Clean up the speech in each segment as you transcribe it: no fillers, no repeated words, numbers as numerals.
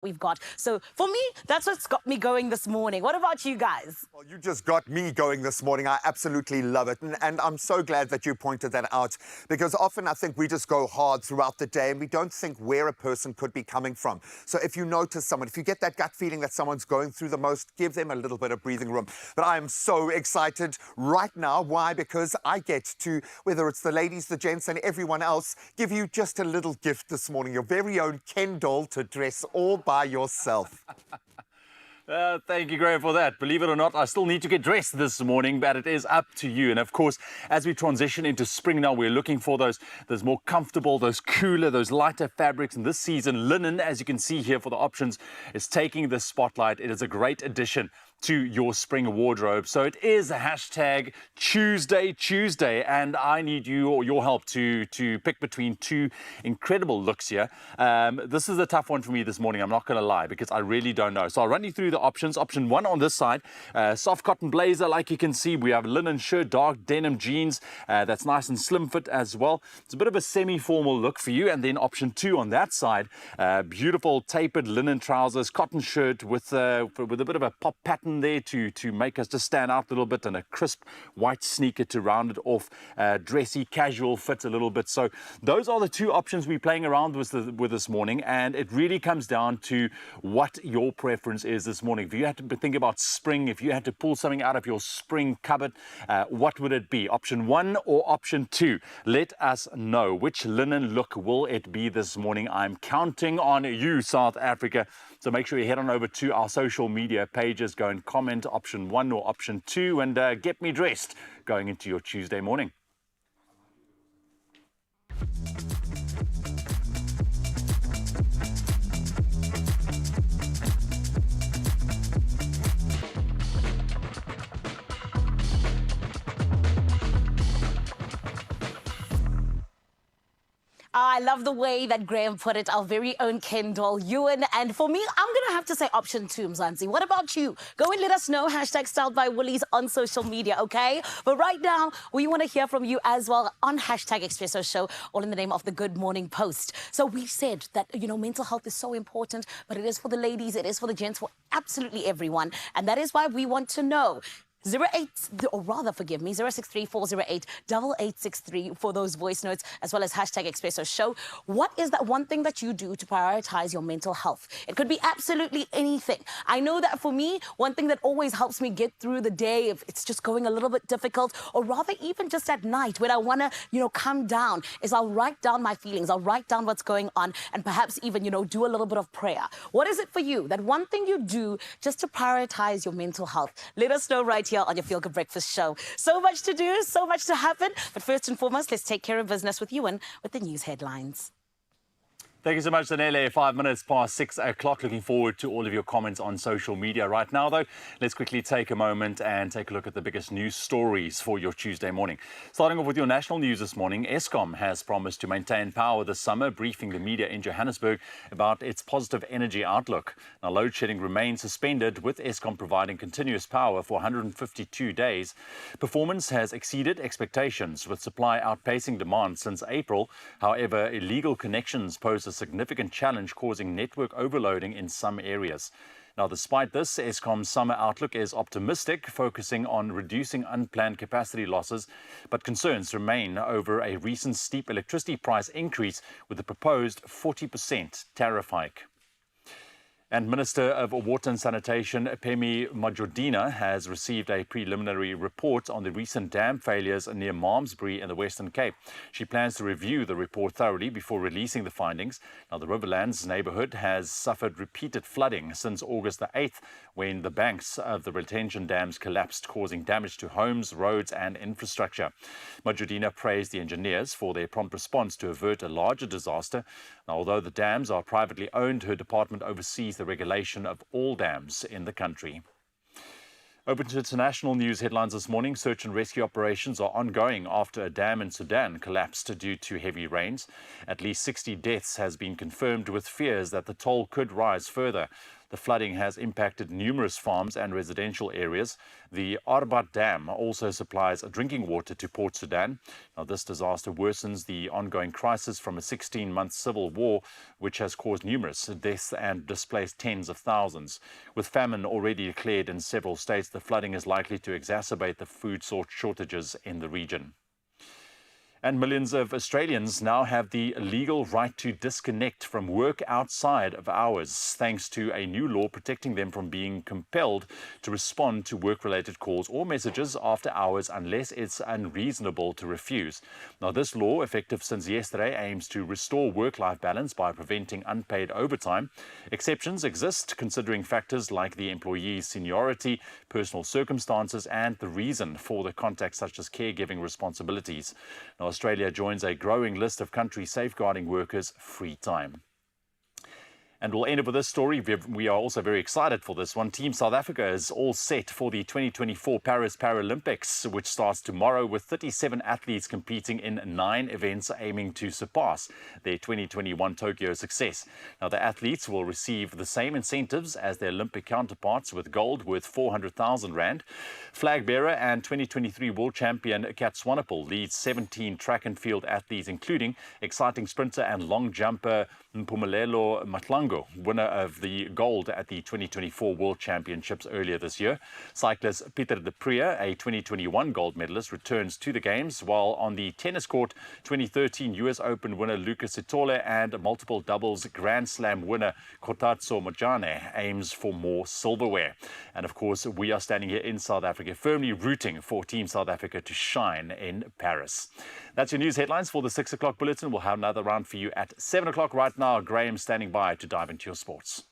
we've got. So for me, that's what's got me going this morning. What about you guys? Well, you just got me going this morning. I absolutely love it. And I'm so glad that you pointed that out, because often I think we just go hard throughout the day and we don't think where a person could be coming from. So if you notice someone, if you get that gut feeling that someone's going through the most, give them a little bit of breathing room. But I am so excited right now. Why? Because I get to, whether it's the ladies, the gents, and everyone else, give you just a little gift this morning, your very own Ken doll to dress all by yourself. Thank you, Graham, for that. Believe it or not, I still need to get dressed this morning, but it is up to you. And of course, as we transition into spring now, we're looking for those more comfortable, those cooler, those lighter fabrics. And this season, linen, as you can see here for the options, is taking the spotlight. It is a great addition to your spring wardrobe. So it is a hashtag Tuesday, and I need you or your help to pick between two incredible looks here. This is a tough one for me this morning, I'm not going to lie, because I really don't know. So I'll run you through the options. Option one on this side, soft cotton blazer, like you can see. We have linen shirt, dark denim jeans, that's nice and slim fit as well. It's a bit of a semi-formal look for you. And then option two on that side, beautiful tapered linen trousers, cotton shirt with a bit of a pop pattern there to make us just stand out a little bit, and a crisp white sneaker to round it off, dressy casual fit a little bit. So those are the two options we're playing around with this morning, and it really comes down to what your preference is this morning. If you had to think about spring, if you had to pull something out of your spring cupboard, what would it be? Option one or option two? Let us know. Which linen look will it be this morning? I'm counting on you, South Africa. So make sure you head on over to our social media pages, go and comment option one or option two, and get me dressed going into your Tuesday morning. I love the way that Graham put it, our very own Ken doll, Ewan. And for me, I'm going to have to say option two, Mzansi. What about you? Go and let us know, hashtag Styled by Woolies on social media, okay? But right now, we want to hear from you as well on hashtag Expresso Show, all in the name of the Good Morning Post. So we've said that, mental health is so important, but it is for the ladies, it is for the gents, for absolutely everyone. And that is why we want to know. 063-408-8863 for those voice notes, as well as hashtag Expresso Show. What is that one thing that you do to prioritize your mental health? It could be absolutely anything. I know that for me, one thing that always helps me get through the day, if it's just going a little bit difficult, or rather even just at night when I want to, calm down, is I'll write down my feelings. I'll write down what's going on, and perhaps even, do a little bit of prayer. What is it for you? That one thing you do just to prioritize your mental health? Let us know right here on your Feel Good Breakfast Show. So much to do, so much to happen. But first and foremost, let's take care of business with Ewan with the news headlines. Thank you so much, Danele. 5 minutes past 6 o'clock. Looking forward to all of your comments on social media. Right now, though, let's quickly take a moment and take a look at the biggest news stories for your Tuesday morning. Starting off with your national news this morning, Eskom has promised to maintain power this summer, briefing the media in Johannesburg about its positive energy outlook. Now, load shedding remains suspended, with Eskom providing continuous power for 152 days. Performance has exceeded expectations, with supply outpacing demand since April. However, illegal connections pose a significant challenge, causing network overloading in some areas. Now, despite this, Eskom's summer outlook is optimistic, focusing on reducing unplanned capacity losses, but concerns remain over a recent steep electricity price increase with the proposed 40% tariff hike. And Minister of Water and Sanitation, Phemi Majordina, has received a preliminary report on the recent dam failures near Malmesbury in the Western Cape. She plans to review the report thoroughly before releasing the findings. Now, the Riverlands neighbourhood has suffered repeated flooding since August the 8th, when the banks of the retention dams collapsed, causing damage to homes, roads and infrastructure. Majordina praised the engineers for their prompt response to avert a larger disaster. Now, although the dams are privately owned, her department oversees the regulation of all dams in the country. Open to international news headlines this morning. Search and rescue operations are ongoing after a dam in Sudan collapsed due to heavy rains. At least 60 deaths has been confirmed, with fears that the toll could rise further. The flooding has impacted numerous farms and residential areas. The Arbat Dam also supplies drinking water to Port Sudan. Now, this disaster worsens the ongoing crisis from a 16-month civil war, which has caused numerous deaths and displaced tens of thousands. With famine already declared in several states, the flooding is likely to exacerbate the food shortages in the region. And millions of Australians now have the legal right to disconnect from work outside of hours, thanks to a new law protecting them from being compelled to respond to work-related calls or messages after hours unless it's unreasonable to refuse. Now, this law, effective since yesterday, aims to restore work-life balance by preventing unpaid overtime. Exceptions exist considering factors like the employee's seniority, personal circumstances, and the reason for the contact, such as caregiving responsibilities. Now, Australia joins a growing list of countries safeguarding workers' free time. And we'll end up with this story. We are also very excited for this one. Team South Africa is all set for the 2024 Paris Paralympics, which starts tomorrow with 37 athletes competing in 9 events, aiming to surpass their 2021 Tokyo success. Now, the athletes will receive the same incentives as their Olympic counterparts, with gold worth 400,000 rand. Flag bearer and 2023 world champion Kat Swanepoel leads 17 track and field athletes, including exciting sprinter and long jumper Mpumelelo Matlango, winner of the gold at the 2024 World Championships earlier this year. Cyclist Peter de Prier, a 2021 gold medalist, returns to the Games, while on the tennis court, 2013 US Open winner Lucas Sitole and multiple doubles Grand Slam winner Kotatso Mojane aims for more silverware. And of course, we are standing here in South Africa, firmly rooting for Team South Africa to shine in Paris. That's your news headlines for the 6 o'clock bulletin. We'll have another round for you at 7 o'clock. Right now, Graham standing by to dive into your sports.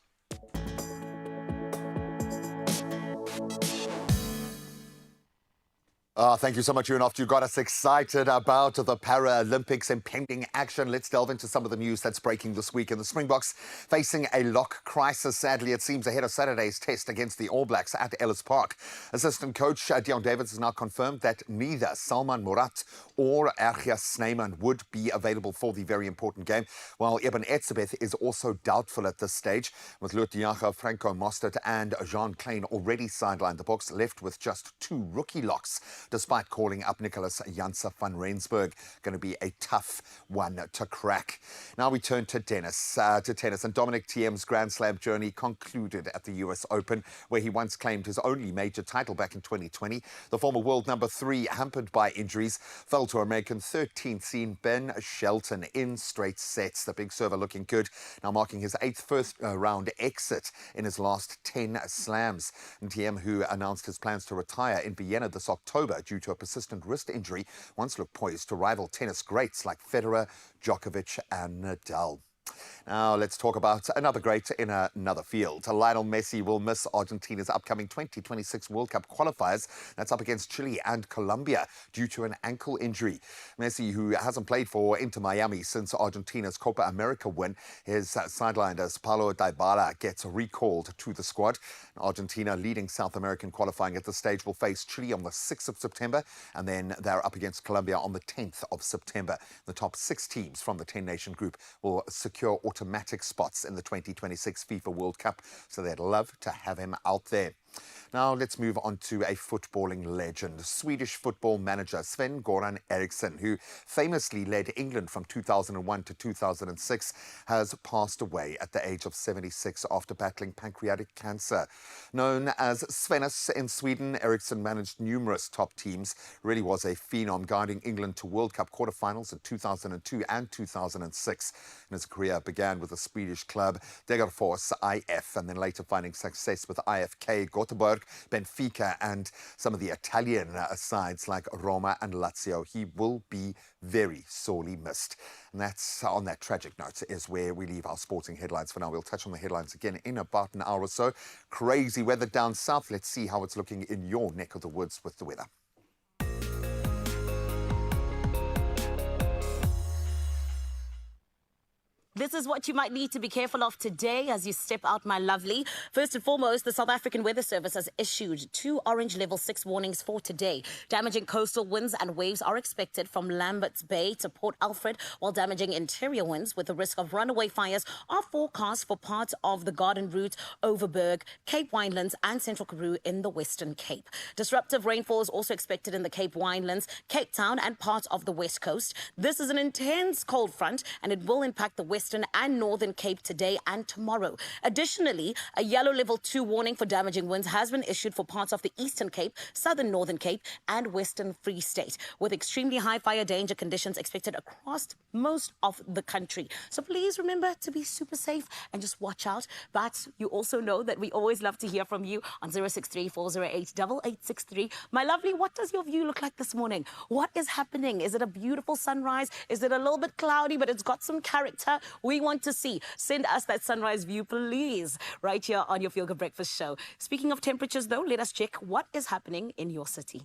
Thank you so much, Ewan. After you got us excited about the Paralympics impending action, let's delve into some of the news that's breaking this week. And the Springboks facing a lock crisis, sadly, it seems, ahead of Saturday's test against the All Blacks at Ellis Park. Assistant coach Dion Davids has now confirmed that neither Salman Murat or Ergias Snyman would be available for the very important game, while Eben Etzebeth is also doubtful at this stage, with Lut Diaga, Franco Mostert and Jean Klein already sidelined. The Boks left with just 2 rookie locks, despite calling up Nicholas Janse van Rensburg. Going to be a tough one to crack. Now we turn to tennis. And Dominic Thiem's Grand Slam journey concluded at the US Open, where he once claimed his only major title back in 2020. The former world number 3, hampered by injuries, fell to American 13th seed Ben Shelton in straight sets. The big server looking good, now marking his 8th first-round exit in his last 10 slams. And Thiem, who announced his plans to retire in Vienna this October due to a persistent wrist injury, once looked poised to rival tennis greats like Federer, Djokovic and Nadal. Now, let's talk about another great in another field. Lionel Messi will miss Argentina's upcoming 2026 World Cup qualifiers. That's up against Chile and Colombia due to an ankle injury. Messi, who hasn't played for Inter Miami since Argentina's Copa America win, his sidelined as Paulo Dybala gets recalled to the squad. Argentina, leading South American qualifying at this stage, will face Chile on the 6th of September, and then they're up against Colombia on the 10th of September. The top 6 teams from the 10-nation group will secure automatic spots in the 2026 FIFA World Cup, so they'd love to have him out there. Now let's move on to a footballing legend. Swedish football manager Sven-Göran Eriksson, who famously led England from 2001 to 2006, has passed away at the age of 76 after battling pancreatic cancer. Known as Svennis in Sweden, Eriksson managed numerous top teams, really was a phenom, guiding England to World Cup quarterfinals in 2002 and 2006. And his career began with the Swedish club Degerfors IF, and then later finding success with IFK Göteborg, Benfica and some of the Italian sides like Roma and Lazio. He will be very sorely missed. And that's on that tragic note is where we leave our sporting headlines for now. We'll touch on the headlines again in about an hour or so. Crazy weather down south. Let's see how it's looking in your neck of the woods with the weather. This is what you might need to be careful of today as you step out, my lovely. First and foremost, the South African Weather Service has issued 2 orange level 6 warnings for today. Damaging coastal winds and waves are expected from Lambert's Bay to Port Alfred, while damaging interior winds with the risk of runaway fires are forecast for parts of the Garden Route, Overberg, Cape Winelands and Central Karoo in the Western Cape. Disruptive rainfall is also expected in the Cape Winelands, Cape Town and parts of the West Coast. This is an intense cold front and it will impact the Western and Northern Cape today and tomorrow. Additionally, a yellow level 2 warning for damaging winds has been issued for parts of the Eastern Cape, Southern Northern Cape and Western Free State, with extremely high fire danger conditions expected across most of the country. So please remember to be super safe and just watch out. But you also know that we always love to hear from you on 063-408-8863. My lovely, what does your view look like this morning? What is happening? Is it a beautiful sunrise? Is it a little bit cloudy, but it's got some character? We want to see. Send us that sunrise view, please, right here on your Feel Good Breakfast show. Speaking of temperatures, though, let us check what is happening in your city.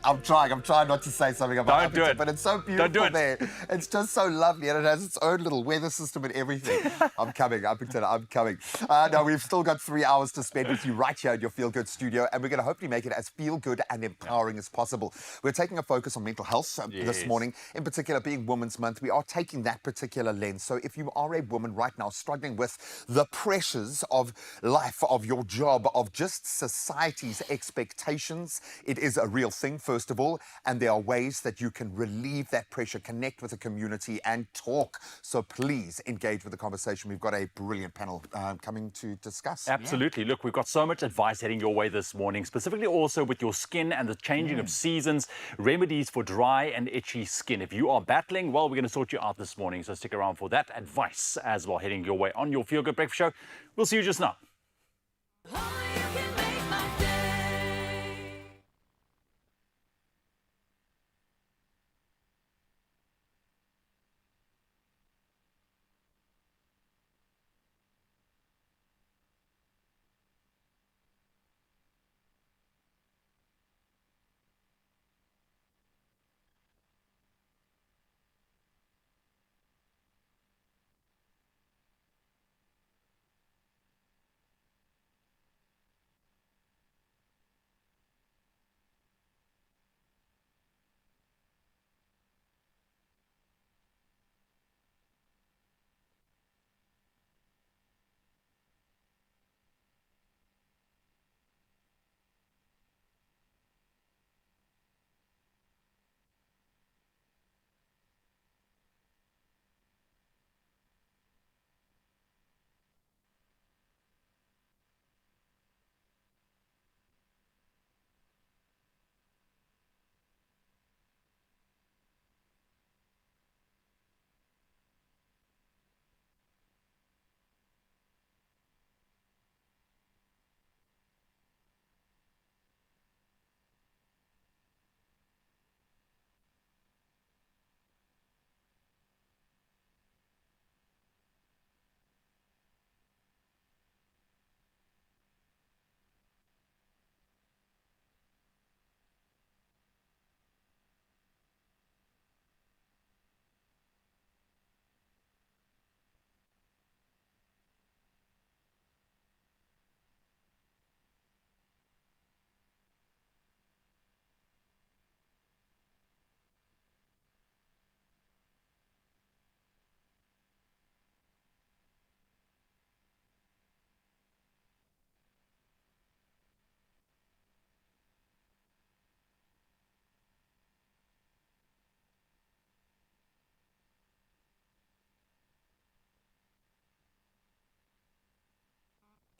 I'm trying not to say something about Don't do Appleton, it. but it's so Don't do beautiful it. there. It's just so lovely, and it has its own little weather system and everything. I'm coming, Uppington, I'm coming. No, we've still got 3 hours to spend with you right here at your Feel Good studio, and we're going to hopefully make it as feel good and empowering as possible. We're taking a focus on mental health this Yes. morning, in particular being Women's Month. We are taking that particular lens. So if you are a woman right now struggling with the pressures of life, of your job, of just society's expectations, it is a real thing, first of all, and there are ways that you can relieve that pressure, connect with the community and talk. So please engage with the conversation. We've got a brilliant panel coming to discuss. Absolutely. Look, we've got so much advice heading your way this morning, specifically also with your skin and the changing of seasons, remedies for dry and itchy skin. If you are battling, well, we're going to sort you out this morning. So stick around for that advice as well heading your way on your Feel Good Breakfast show. We'll see you just now.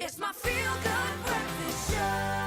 It's my feel-good breakfast show.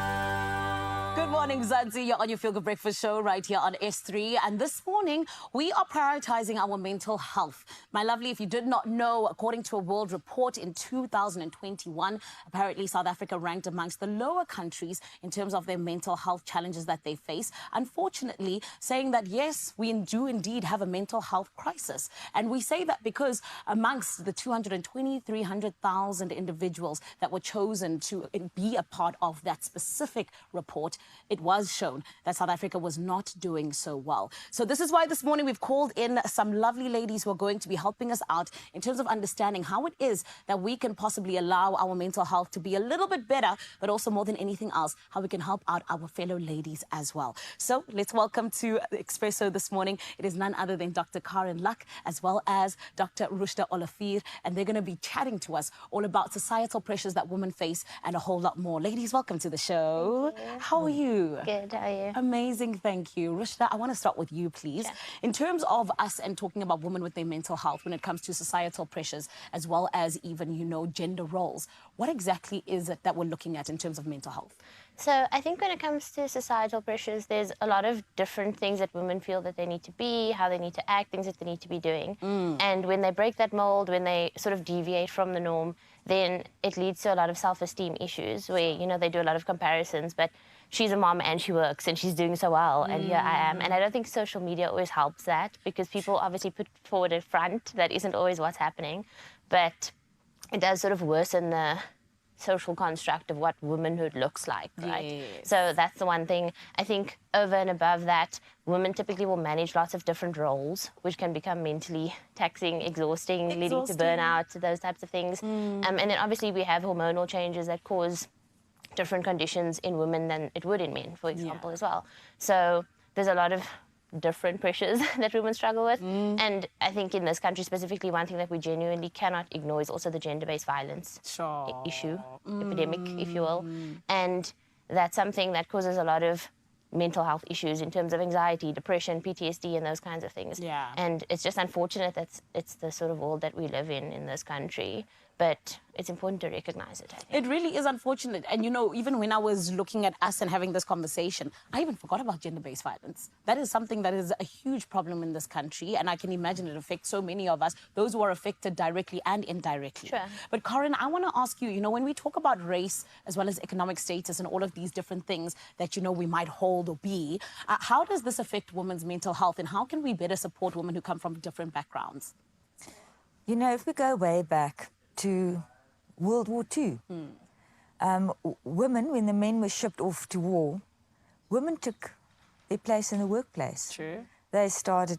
Good morning, Zanzi. You're on your Feel Good Breakfast show right here on S3. And this morning, we are prioritizing our mental health. My lovely, if you did not know, according to a world report in 2021, apparently South Africa ranked amongst the lower countries in terms of their mental health challenges that they face. Unfortunately, saying that, yes, we do indeed have a mental health crisis. And we say that because amongst the 300,000 individuals that were chosen to be a part of that specific report, it was shown that South Africa was not doing so well. So this is why this morning we've called in some lovely ladies who are going to be helping us out in terms of understanding how it is that we can possibly allow our mental health to be a little bit better, but also more than anything else, how we can help out our fellow ladies as well. So let's welcome to Expresso this morning. It is none other than Dr. Karen Luck as well as Dr. Rushda Olafir, and they're going to be chatting to us all about societal pressures that women face and a whole lot more. Ladies, welcome to the show. How are you? Good, how are you? Amazing, thank you. Rushda, I want to start with you, please. Sure. In terms of us and talking about women with their mental health when it comes to societal pressures, as well as even, gender roles, what exactly is it that we're looking at in terms of mental health? So I think when it comes to societal pressures, there's a lot of different things that women feel that they need to be, how they need to act, things that they need to be doing. And when they break that mold, when they sort of deviate from the norm, then it leads to a lot of self-esteem issues where, they do a lot of comparisons, but she's a mom and she works and she's doing so well and here I am. And I don't think social media always helps that because people obviously put forward a front that isn't always what's happening, but it does sort of worsen the social construct of what womanhood looks like, right? Yes. So that's the one thing. I think over and above that, women typically will manage lots of different roles, which can become mentally taxing, exhausting, leading to burnout, those types of things. And then obviously we have hormonal changes that cause different conditions in women than it would in men, for example, as well. So there's a lot of different pressures that women struggle with. And I think in this country specifically, one thing that we genuinely cannot ignore is also the gender-based violence issue, epidemic, if you will. And that's something that causes a lot of mental health issues in terms of anxiety, depression, PTSD, and those kinds of things. Yeah. And it's just unfortunate that it's the sort of world that we live in this country. But it's important to recognize it, I think. It really is unfortunate. And, even when I was looking at us and having this conversation, I even forgot about gender-based violence. That is something that is a huge problem in this country. And I can imagine it affects so many of us, those who are affected directly and indirectly. Sure. But, Karen, I want to ask you, when we talk about race as well as economic status and all of these different things that, we might hold or be, how does this affect women's mental health? And how can we better support women who come from different backgrounds? If we go way back to World War II. Women, when the men were shipped off to war, women took their place in the workplace. True. They started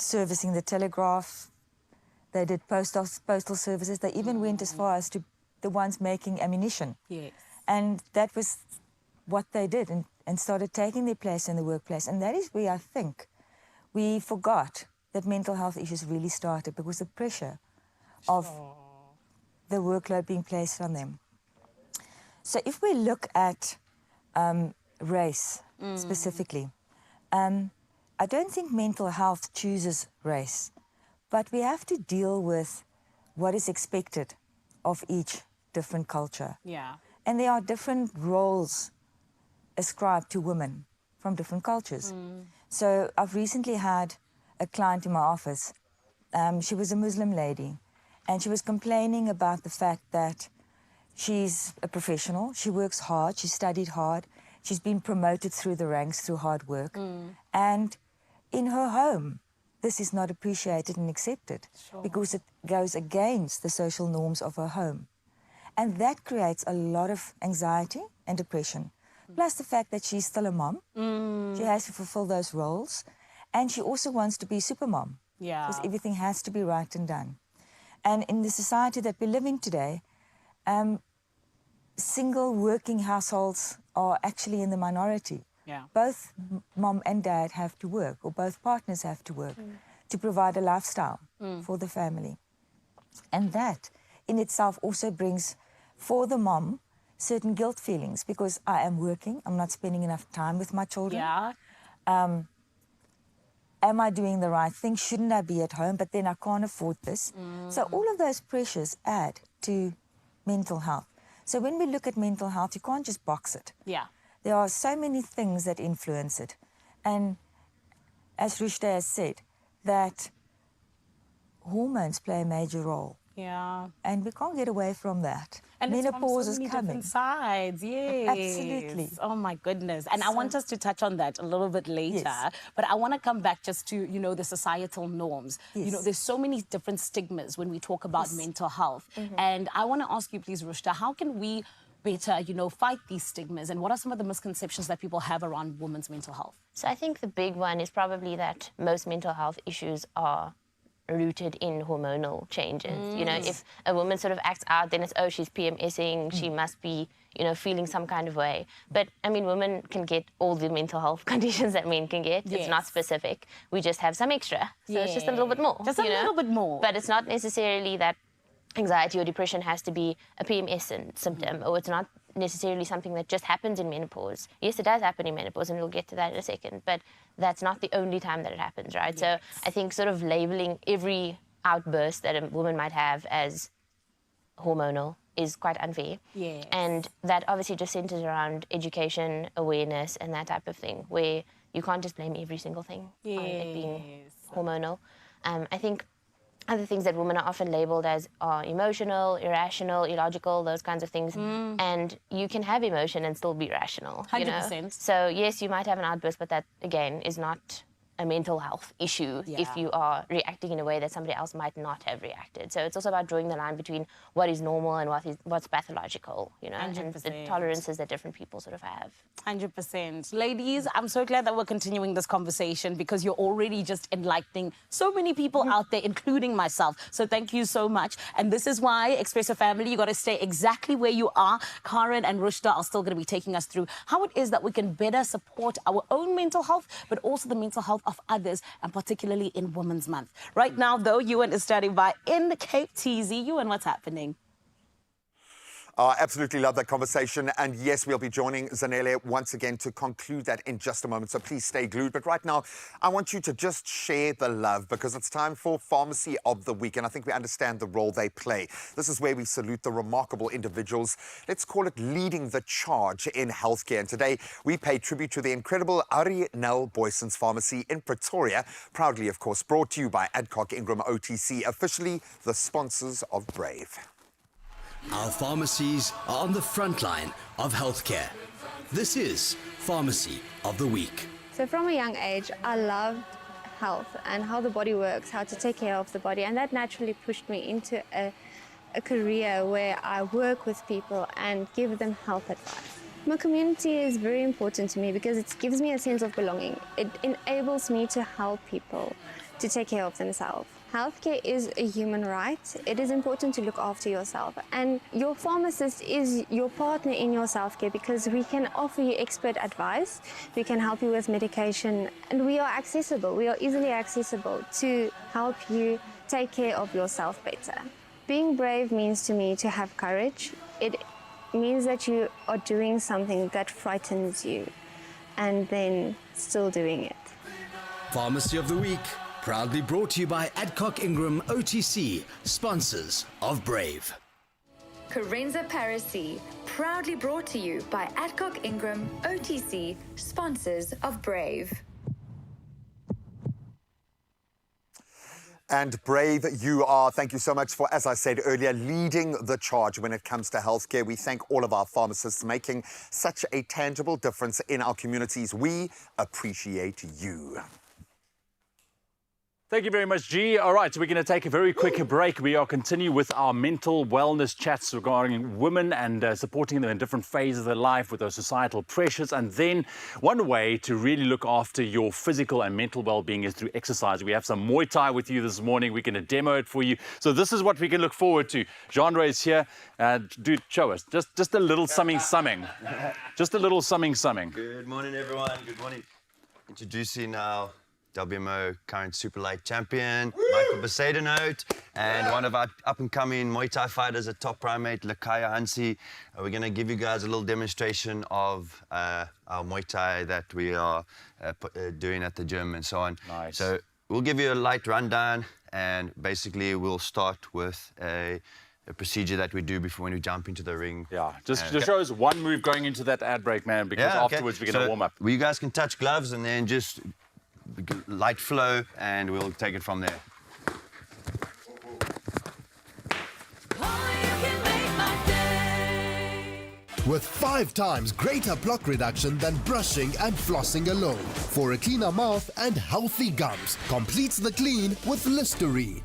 servicing the telegraph. They did postal services. They even went as far as to the ones making ammunition. Yes. And that was what they did and started taking their place in the workplace. And that is where I think we forgot that mental health issues really started because the pressure of the workload being placed on them. So if we look at race specifically, I don't think mental health chooses race, but we have to deal with what is expected of each different culture. Yeah. And there are different roles ascribed to women from different cultures. So I've recently had a client in my office. She was a Muslim lady. And she was complaining about the fact that she's a professional, she works hard, she studied hard, she's been promoted through the ranks through hard work. And in her home, this is not appreciated and accepted because it goes against the social norms of her home. And that creates a lot of anxiety and depression. Plus the fact that she's still a mom, she has to fulfill those roles, and she also wants to be super mom. Yeah. Because everything has to be right and done. And in the society that we live in today, single working households are actually in the minority. Yeah. Both mom and dad have to work, or both partners have to work to provide a lifestyle for the family. And that in itself also brings for the mom certain guilt feelings because I am working, I'm not spending enough time with my children. Yeah. Am I doing the right thing? Shouldn't I be at home? But then I can't afford this. So all of those pressures add to mental health. So when we look at mental health, you can't just box it. Yeah. There are so many things that influence it. And as Rushda has said, that hormones play a major role. Yeah. And we can't get away from that. And it's from menopause so is many coming. different sides, yes. Absolutely. Oh my goodness. And I want us to touch on that a little bit later. Yes. But I want to come back just to, the societal norms. Yes. There's so many different stigmas when we talk about mental health. And I want to ask you, please, Rushda, how can we better, fight these stigmas? And what are some of the misconceptions that people have around women's mental health? So I think the big one is probably that most mental health issues are rooted in hormonal changes. If a woman sort of acts out, then it's, oh, she's PMSing, she must be, feeling some kind of way. But, I mean, women can get all the mental health conditions that men can get. Yes. It's not specific. We just have some extra. So it's just a little bit more. Just a little bit more. But it's not necessarily that anxiety or depression has to be a PMS symptom, or it's not necessarily something that just happens in menopause. Yes, it does happen in menopause, and we'll get to that in a second, but that's not the only time that it happens, right? So I think sort of labeling every outburst that a woman might have as hormonal is quite unfair. Yes. And that obviously just centers around education, awareness, and that type of thing, where you can't just blame every single thing on it being hormonal. I think other things that women are often labeled as are emotional, irrational, illogical, those kinds of things. And you can have emotion and still be rational. 100%. So yes, you might have an outburst, but that, again, is not a mental health issue if you are reacting in a way that somebody else might not have reacted. So it's also about drawing the line between what is normal and what's pathological, and the 100%. tolerances that different people sort of have. 100%. Ladies, I'm so glad that we're continuing this conversation because you're already just enlightening so many people out there, including myself. So thank you so much. And this is why, Expresso family, you got to stay exactly where you are. Karen and Rushda are still going to be taking us through how it is that we can better support our own mental health, but also the mental health of others, and particularly in Women's Month. Right now, though, Ewan is standing by in Cape TZ. Ewan, what's happening? I absolutely love that conversation. And yes, we'll be joining Zanele once again to conclude that in just a moment. So please stay glued. But right now, I want you to just share the love because it's time for Pharmacy of the Week. And I think we understand the role they play. This is where we salute the remarkable individuals. Let's call it leading the charge in healthcare. And today, we pay tribute to the incredible Ari Nel Boyson's Pharmacy in Pretoria. Proudly, of course, brought to you by Adcock Ingram OTC, officially the sponsors of Brave. Our pharmacies are on the front line of healthcare. This is Pharmacy of the Week. So from a young age, I loved health and how the body works, how to take care of the body, and that naturally pushed me into a career where I work with people and give them health advice. My community is very important to me because it gives me a sense of belonging. It enables me to help people to take care of themselves. Healthcare is a human right. It is important to look after yourself. And your pharmacist is your partner in your self-care because we can offer you expert advice, we can help you with medication, and we are accessible. We are easily accessible to help you take care of yourself better. Being brave means to me to have courage. It means that you are doing something that frightens you and then still doing it. Pharmacy of the Week, proudly brought to you by Adcock Ingram OTC, sponsors of Brave. Carenza Parisi, proudly brought to you by Adcock Ingram OTC, sponsors of Brave. And Brave, you are, thank you so much for, as I said earlier, leading the charge when it comes to healthcare. We thank all of our pharmacists making such a tangible difference in our communities. We appreciate you. Thank you very much, G. All right, so we're going to take a very quick break. We are continuing with our mental wellness chats regarding women and supporting them in different phases of their life with those societal pressures. And then one way to really look after your physical and mental well-being is through exercise. We have some Muay Thai with you this morning. We're going to demo it for you. So this is what we can look forward to. Genre is here. Dude, show us. Just a little something. Just a little something. Good morning, everyone. Good morning. Introducing our WMO current super light champion, Michael Besaidenote, and one of our up-and-coming Muay Thai fighters, a top primate, Lakaya Hansi. We're going to give you guys a little demonstration of our Muay Thai that we are doing at the gym and so on. Nice. So we'll give you a light rundown, and basically we'll start with a a procedure that we do before when we jump into the ring. Yeah, just show us one move going into that ad break, man, because afterwards we're going to warm up. You guys can touch gloves and then just light flow, and we'll take it from there. With 5 times greater plaque reduction than brushing and flossing alone. For a cleaner mouth and healthy gums. Completes the clean with Listerine.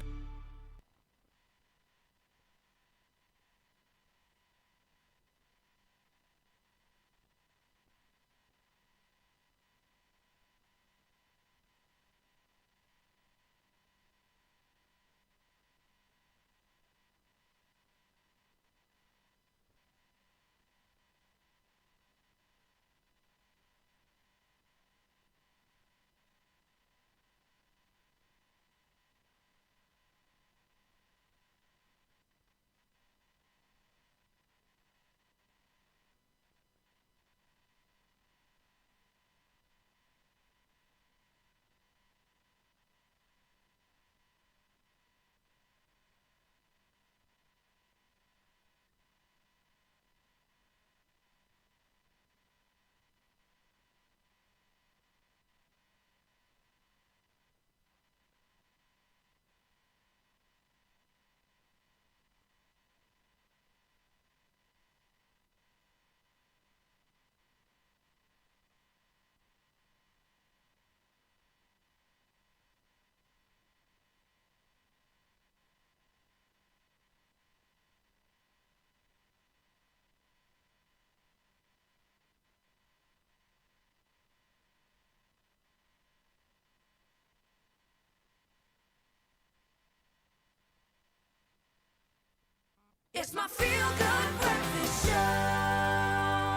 It's my feel-good breakfast show.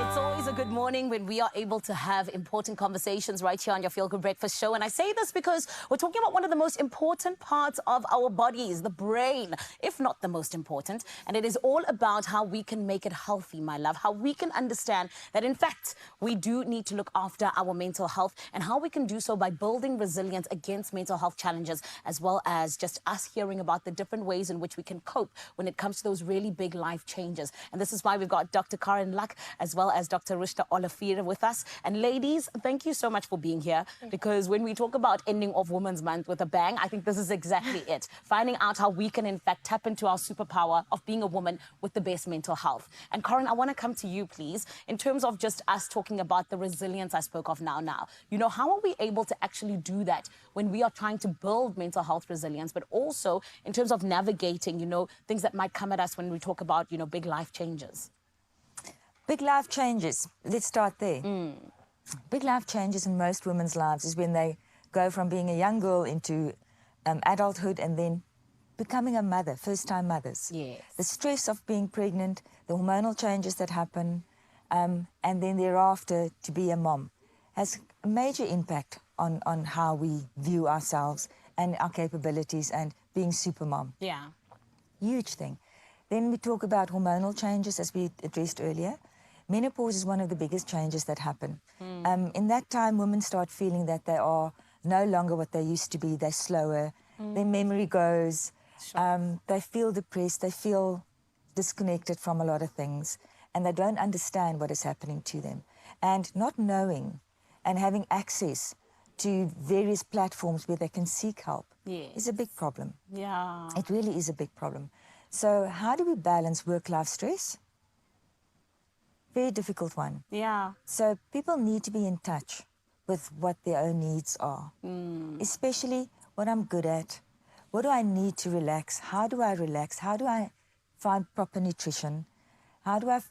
It's always a good morning when we are able to have important conversations right here on your Feel Good Breakfast show. And I say this because we're talking about one of the most important parts of our bodies, the brain, if not the most important. And it is all about how we can make it healthy, my love, how we can understand that, in fact, we do need to look after our mental health and how we can do so by building resilience against mental health challenges, as well as just us hearing about the different ways in which we can cope when it comes to those really big life changes. And this is why we've got Dr. Karen Luck as well as Dr. Rushta Olafir with us. And ladies, thank you so much for being here, because when we talk about ending of Women's Month with a bang, I think this is exactly it. Finding out how we can, in fact, tap into our superpower of being a woman with the best mental health. And Karen, I want to come to you, please, in terms of just us talking about the resilience I spoke of now. You know, how are we able to actually do that when we are trying to build mental health resilience, but also in terms of navigating, you know, things that might come at us when we talk about, you know, big life changes? Big life changes. Let's start there. Big life changes in most women's lives is when they go from being a young girl into adulthood and then becoming a mother, first-time mothers. Yes. The stress of being pregnant, the hormonal changes that happen, and then thereafter to be a mom has a major impact on how we view ourselves and our capabilities and being super mom. Yeah. Huge thing. Then we talk about hormonal changes, as we addressed earlier. Menopause is one of the biggest changes that happen. In that time, women start feeling that they are no longer what they used to be. They're slower. Their memory goes. They feel depressed. They feel disconnected from a lot of things. And they don't understand what is happening to them. And not knowing and having access to various platforms where they can seek help is a big problem. Yeah. It really is a big problem. So how do we balance work-life stress? Very difficult one. Yeah. So people need to be in touch with what their own needs are, especially what I'm good at. What do I need to relax? How do I relax? How do I find proper nutrition? How do I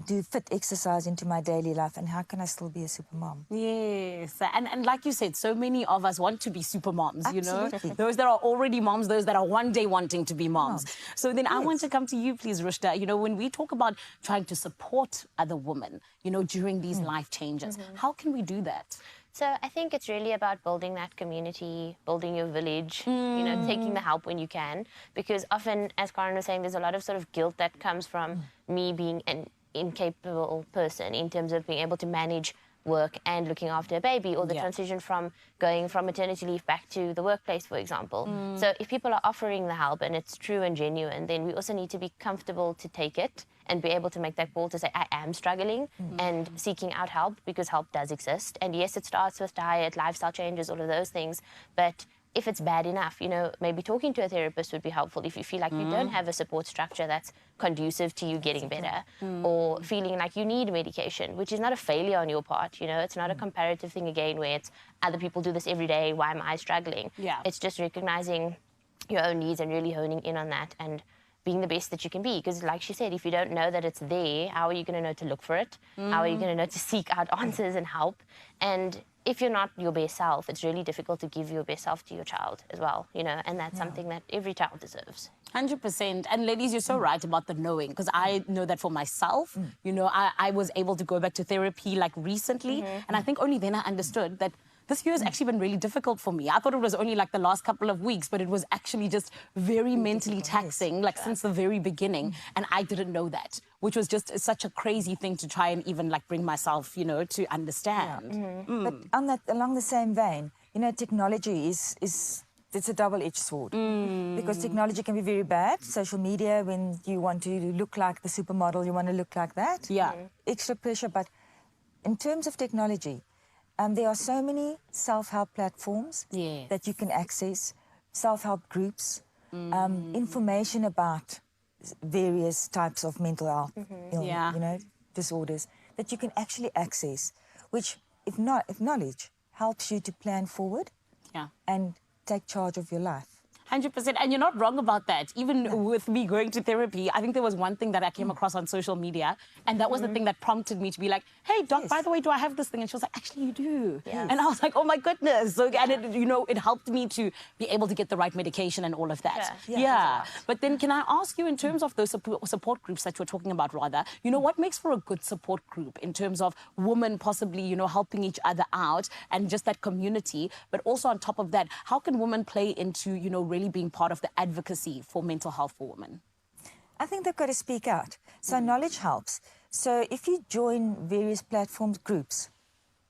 do fit exercise into my daily life, and how can I still be a super mom? Yes, and like you said, so many of us want to be super moms, Absolutely. you know? Those that are already moms, those that are one day wanting to be moms. So then I want to come to you, please, Rushta. You know, when we talk about trying to support other women, you know, during these life changes, how can we do that? So I think it's really about building that community, building your village, you know, taking the help when you can. Because often, as Karen was saying, there's a lot of sort of guilt that comes from me being an incapable person in terms of being able to manage work and looking after a baby, or the Yeah. transition from going from maternity leave back to the workplace, for example. So if people are offering the help and it's true and genuine, then we also need to be comfortable to take it and be able to make that call to say, I am struggling, and seeking out help, because help does exist. And yes, it starts with diet, lifestyle changes, all of those things. But if it's bad enough, you know, maybe talking to a therapist would be helpful if you feel like you don't have a support structure that's conducive to you getting better, or feeling like you need medication, which is not a failure on your part, you know, it's not a comparative thing again where it's other people do this every day, why am I struggling? Yeah. It's just recognizing your own needs and really honing in on that and being the best that you can be. Because like she said, if you don't know that it's there, how are you going to know to look for it? How are you going to know to seek out answers and help? And if you're not your best self, it's really difficult to give your best self to your child as well, you know, and that's something that every child deserves. 100%. And ladies, you're so right about the knowing, because I know that for myself, you know, I was able to go back to therapy like recently, and I think only then I understood that this year has actually been really difficult for me. I thought it was only like the last couple of weeks, but it was actually just very mentally taxing, like since the very beginning. And I didn't know that, which was just such a crazy thing to try and even like bring myself, you know, to understand. But on that, along the same vein, you know, technology is it's a double-edged sword, because technology can be very bad. Social media, when you want to look like the supermodel, you want to look like that. Yeah. Extra pressure. But in terms of technology, there are so many self-help platforms Yes. that you can access, self-help groups, information about various types of mental health, Yeah. you know, disorders that you can actually access, which, if knowledge helps you to plan forward Yeah. and take charge of your life. 100%. And you're not wrong about that. Even with me going to therapy, I think there was one thing that I came across on social media, and that was the thing that prompted me to be like, hey, doc, Yes. by the way, do I have this thing? And she was like, actually, you do. Yes. And I was like, oh, my goodness. So, and it, you know, it helped me to be able to get the right medication and all of that. Yeah. Yeah. But then can I ask you, in terms of those support groups that you're talking about, rather, you know, what makes for a good support group in terms of women possibly, you know, helping each other out and just that community? But also on top of that, how can women play into, you know, really being part of the advocacy for mental health for women? I think they've got to speak out. So knowledge helps. So if you join various platforms, groups,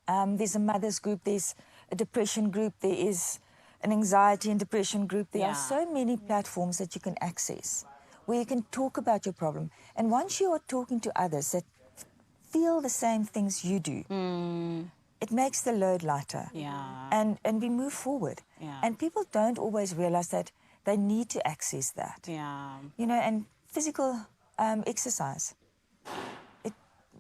there's a mother's group, there's a depression group, there is an anxiety and depression group. There are so many platforms that you can access where you can talk about your problem. And once you are talking to others that feel the same things you do, it makes the load lighter. Yeah. And we move forward. Yeah. And people don't always realize that they need to access that. Yeah. You know, and physical exercise. It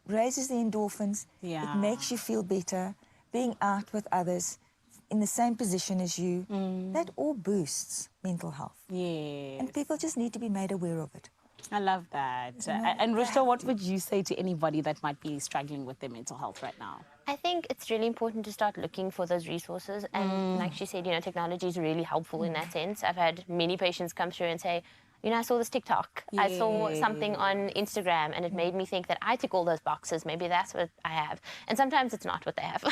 raises the endorphins. Yeah. It makes you feel better. Being out with others in the same position as you, that all boosts mental health. Yeah. And people just need to be made aware of it. I love that. And Rishta, what would you say to anybody that might be struggling with their mental health right now? I think it's really important to start looking for those resources. And like she said, you know, technology is really helpful in that sense. I've had many patients come through and say, you know, I saw this TikTok. I saw something on Instagram and it made me think that I tick all those boxes. Maybe that's what I have. And sometimes it's not what they have.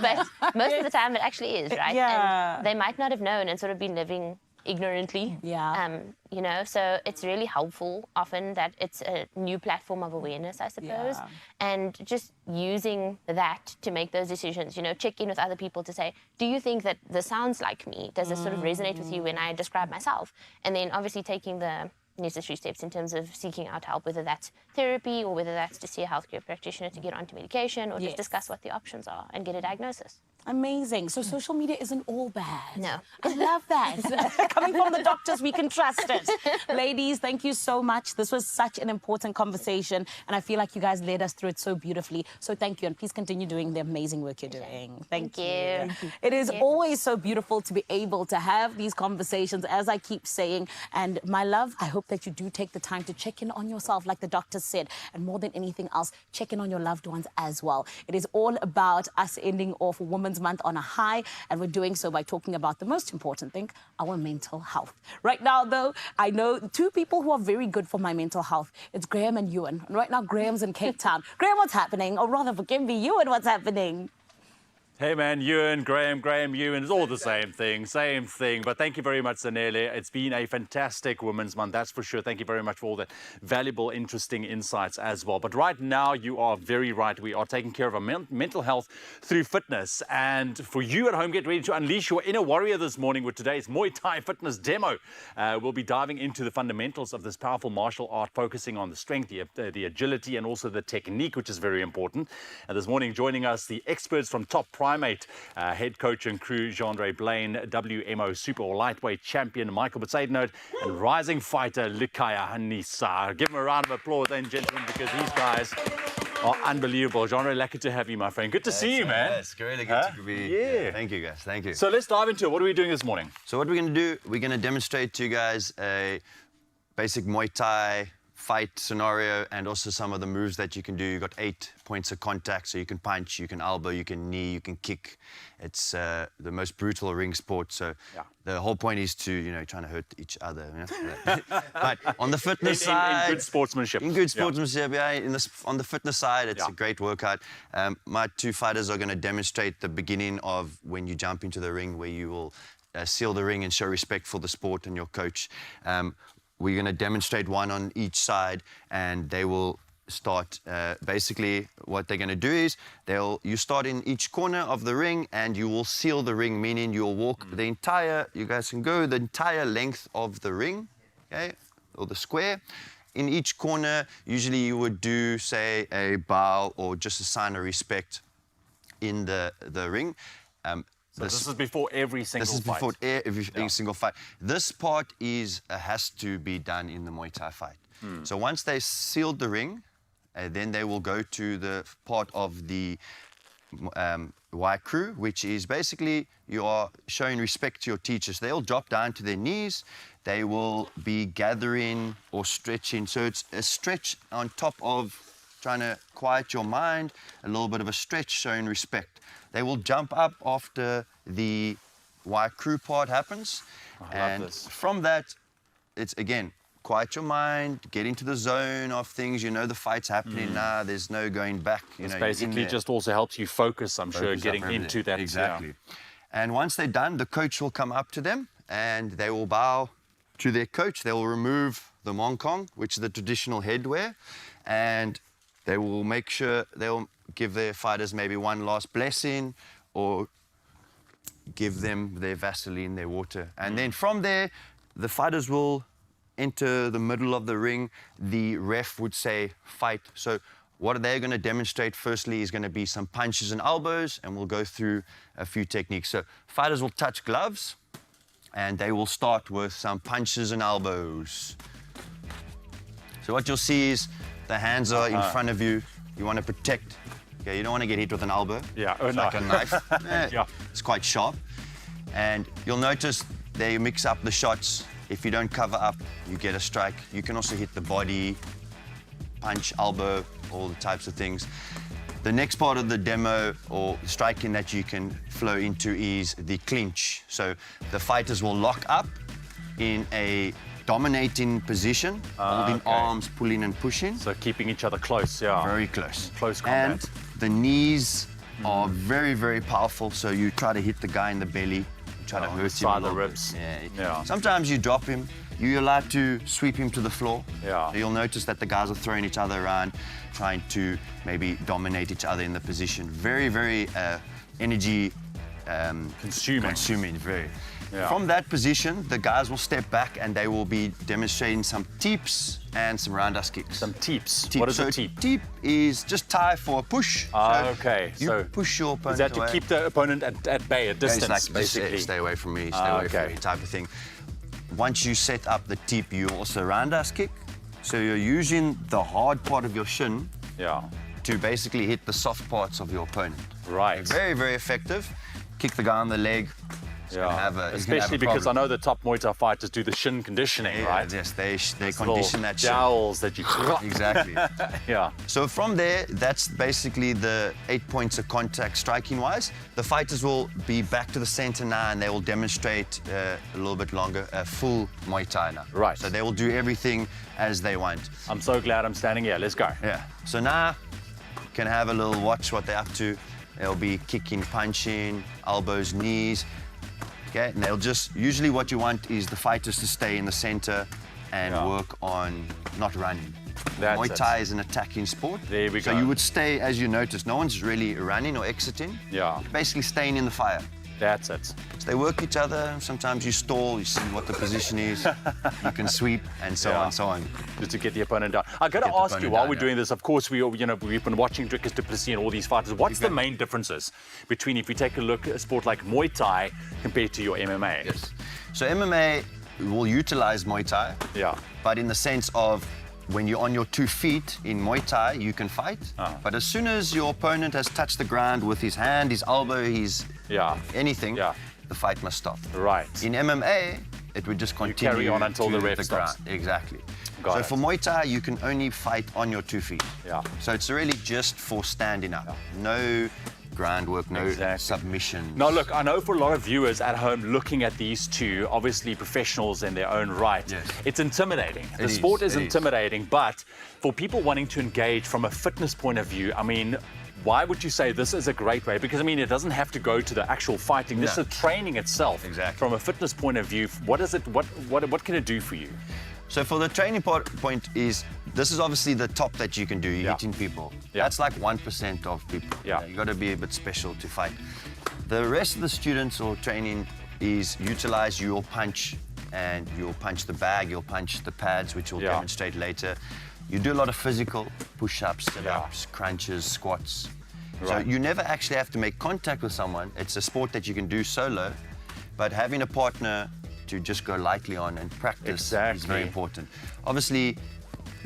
But most of the time it actually is, right? Yeah. And they might not have known and sort of been living ignorantly. Yeah. You know, so it's really helpful often that it's a new platform of awareness, I suppose. Yeah. And just using that to make those decisions, you know, check in with other people to say, do you think that this sounds like me? Does this sort of resonate with you when I describe myself? And then obviously taking the necessary steps in terms of seeking out help, whether that's therapy or whether that's to see a healthcare practitioner to get onto medication or Yes. just discuss what the options are and get a diagnosis. Amazing. So social media isn't all bad. No. I love that. Coming from the doctors, we can trust it. Ladies, thank you so much. This was such an important conversation, and I feel like you guys led us through it so beautifully. So thank you, and please continue doing the amazing work you're doing. Thank you. Thank you. It is always so beautiful to be able to have these conversations, as I keep saying. And my love, I hope that you do take the time to check in on yourself, like the doctor said, and more than anything else, check in on your loved ones as well. It is all about us ending off Women's Month on a high, and we're doing so by talking about the most important thing, our mental health. Right now, though, I know two people who are very good for my mental health. It's Graham and Ewan. And right now, Graham's in Cape Town. Graham, what's happening? Or rather, forgive me, Ewan, what's happening? Hey man, Ewan, Graham, Ewan, it's all the same thing. But thank you very much, Zanele. It's been a fantastic Women's Month, that's for sure. Thank you very much for all the valuable, interesting insights as well. But right now, you are very right. We are taking care of our mental health through fitness. And for you at home, get ready to unleash your inner warrior this morning with today's Muay Thai fitness demo. We'll be diving into the fundamentals of this powerful martial art, focusing on the strength, the agility, and also the technique, which is very important. And this morning, joining us, the experts from Top Primate, head coach and crew Jean-Andre Blaine, WMO super or lightweight champion Michael Besaidenote, and rising fighter Lukaya Hanisa. Give them a round of applause, ladies and gentlemen, because these guys are unbelievable. Jean-Andre, lucky to have you, my friend. Good to see you, man. It's really good to be here. Thank you, guys. Thank you. So let's dive into it. What are we doing this morning? So what we're going to do, we're going to demonstrate to you guys a basic Muay Thai fight scenario and also some of the moves that you can do. You've got 8 points of contact, so you can punch, you can elbow, you can knee, you can kick. It's the most brutal ring sport, so the whole point is to, trying to hurt each other. But on the fitness side... In good sportsmanship. In good sportsmanship, on the fitness side, it's a great workout. My 2 fighters are going to demonstrate the beginning of when you jump into the ring, where you will seal the ring and show respect for the sport and your coach. We're going to demonstrate one on each side, and they will start. Basically, what they're going to do is you start in each corner of the ring, and you will seal the ring, meaning you'll walk you guys can go the entire length of the ring, okay, or the square. In each corner, usually you would do, say, a bow or just a sign of respect in the ring. So this is before every single fight? This is before every single fight. This part has to be done in the Muay Thai fight. So once they sealed the ring, then they will go to the part of the Y crew, which is basically you are showing respect to your teachers. They'll drop down to their knees. They will be gathering or stretching. So it's a stretch on top of trying to quiet your mind, a little bit of a stretch showing respect. They will jump up after the Y crew part happens. I love this. From that, it's again, quiet your mind, get into the zone of things. The fight's happening now. There's no going back. It's basically just also helps you focus, I'm sure, getting into that. Exactly. And once they're done, the coach will come up to them and they will bow to their coach. They will remove the mongkong, which is the traditional headwear, and they will make sure they'll give their fighters maybe one last blessing or give them their Vaseline, their water. And then from there, the fighters will enter the middle of the ring. The ref would say, fight. So what they're going to demonstrate firstly is going to be some punches and elbows, and we'll go through a few techniques. So fighters will touch gloves, and they will start with some punches and elbows. So what you'll see is the hands are in front of you. You want to protect. Okay, you don't want to get hit with an elbow. Yeah, it's like a knife. It's quite sharp. And you'll notice they mix up the shots. If you don't cover up, you get a strike. You can also hit the body, punch, elbow, all the types of things. The next part of the demo or striking that you can flow into is the clinch. So the fighters will lock up in a dominating position, holding arms, pulling and pushing. So keeping each other close, Very close. Close combat. And the knees are very, very powerful. So you try to hit the guy in the belly, try to hurt him. The ribs. Yeah. Sometimes you drop him. You're allowed to sweep him to the floor. Yeah. You'll notice that the guys are throwing each other around, trying to maybe dominate each other in the position. Very, very energy consuming. Very. Yeah. From that position, the guys will step back and they will be demonstrating some teeps and some roundhouse kicks. Some teeps. What is a teep? Teep is just Thai for a push. You push your opponent Is that to away. keep the opponent at bay, at distance, It's like, basically? Stay away from me, stay away from me type of thing. Once you set up the teep, you also roundhouse kick. So you're using the hard part of your shin to basically hit the soft parts of your opponent. Right. Very, very effective. Kick the guy on the leg. Especially because I know the top Muay Thai fighters do the shin conditioning, right? Yes, they condition that shin. Jowls that you... Exactly. Yeah. So from there, that's basically the 8 points of contact striking-wise. The fighters will be back to the center now and they will demonstrate a little bit longer, a full Muay Thai now. Right. So they will do everything as they want. I'm so glad I'm standing here. Let's go. Yeah. So now, you can have a little watch what they're up to. They'll be kicking, punching, elbows, knees. Okay, and they'll just, usually what you want is the fighters to stay in the center and work on not running. Muay Thai is an attacking sport. There we go. So you would stay, as you notice, no one's really running or exiting. Yeah. You're basically staying in the fire. That's it. So they work each other. Sometimes you stall, you see what the position is. You can sweep, and so on and so on. Just to get the opponent down. I got to ask you, while we're doing this, of course, we've been watching Dricus du Plessis and all these fighters. What's the main differences between, if you take a look at a sport like Muay Thai compared to your MMA? Yes. So MMA will utilize Muay Thai. Yeah. But in the sense of, when you're on your 2 feet in Muay Thai, you can fight. But as soon as your opponent has touched the ground with his hand, his elbow, his anything, the fight must stop. Right. In MMA, it would just continue. You carry on until the ref stops. Ground. Exactly. Got it. For Muay Thai, you can only fight on your 2 feet. Yeah. So it's really just for standing up. No groundwork, no submission. Now, look, I know for a lot of viewers at home looking at these two, obviously professionals in their own right, it's intimidating. The sport is intimidating, but for people wanting to engage from a fitness point of view, I mean, why would you say this is a great way? Because, I mean, it doesn't have to go to the actual fighting. This is training itself. Exactly. From a fitness point of view, what is it? What can it do for you? So for the training point is, this is obviously the top that you can do, hitting people. That's like 1% of people. You got to be a bit special to fight. The rest of the students or training is utilize your punch, and you'll punch the bag, you'll punch the pads, which we'll demonstrate later. You do a lot of physical, push-ups, sit-ups, crunches, squats. So you never actually have to make contact with someone. It's a sport that you can do solo, but having a partner to just go lightly on and practice is very important. Obviously,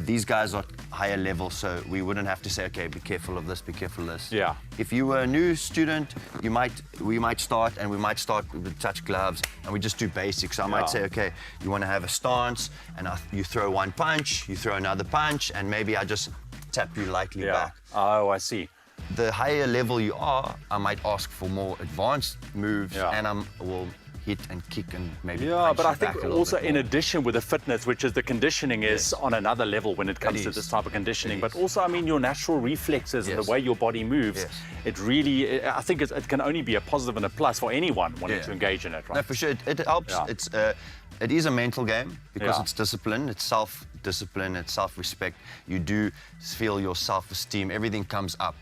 these guys are higher level, so we wouldn't have to say, okay, be careful of this, be careful of this. Yeah. If you were a new student, we might start with touch gloves, and we just do basics. So I might say, okay, you want to have a stance, and you throw one punch, you throw another punch, and maybe I just tap you lightly back. Oh, I see. The higher level you are, I might ask for more advanced moves, and I will hit and kick and maybe punch but I you back think a little also bit in more. addition with the fitness, which is the conditioning, is on another level when it comes to this type of conditioning. But also, I mean, your natural reflexes and the way your body moves, it really, I think it can only be a positive and a plus for anyone wanting to engage in it, right? No, for sure, it helps. It is a mental game because it's discipline, it's self-discipline, it's self-respect. You do feel your self-esteem, everything comes up.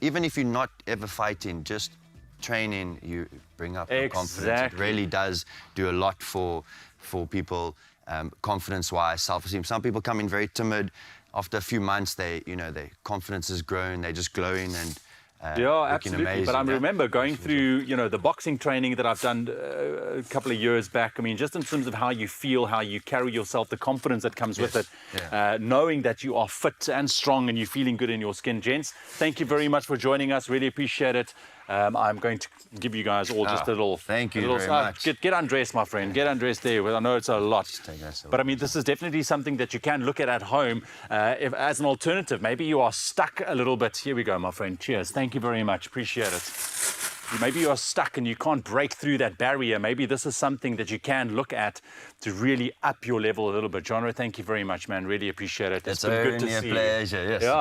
Even if you're not ever fighting, just training, you bring up your confidence. It really does do a lot for people, confidence-wise, self-esteem. Some people come in very timid. After a few months, their confidence has grown. They're just glowing and absolutely. amazing. But I remember going through, the boxing training that I've done a couple of years back. I mean, just in terms of how you feel, how you carry yourself, the confidence that comes with it, knowing that you are fit and strong and you're feeling good in your skin. Gents, thank you very much for joining us. Really appreciate it. I'm going to give you guys all just a little... Thank you very much. Get undressed, my friend. Get undressed there. I know it's a lot. But I mean, this is definitely something that you can look at home as an alternative. Maybe you are stuck a little bit. Here we go, my friend. Cheers. Thank you very much. Appreciate it. Maybe you are stuck and you can't break through that barrier. Maybe this is something that you can look at to really up your level a little bit. Genre, thank you very much, man. Really appreciate it. It's been good to see a pleasure, yes. Yeah.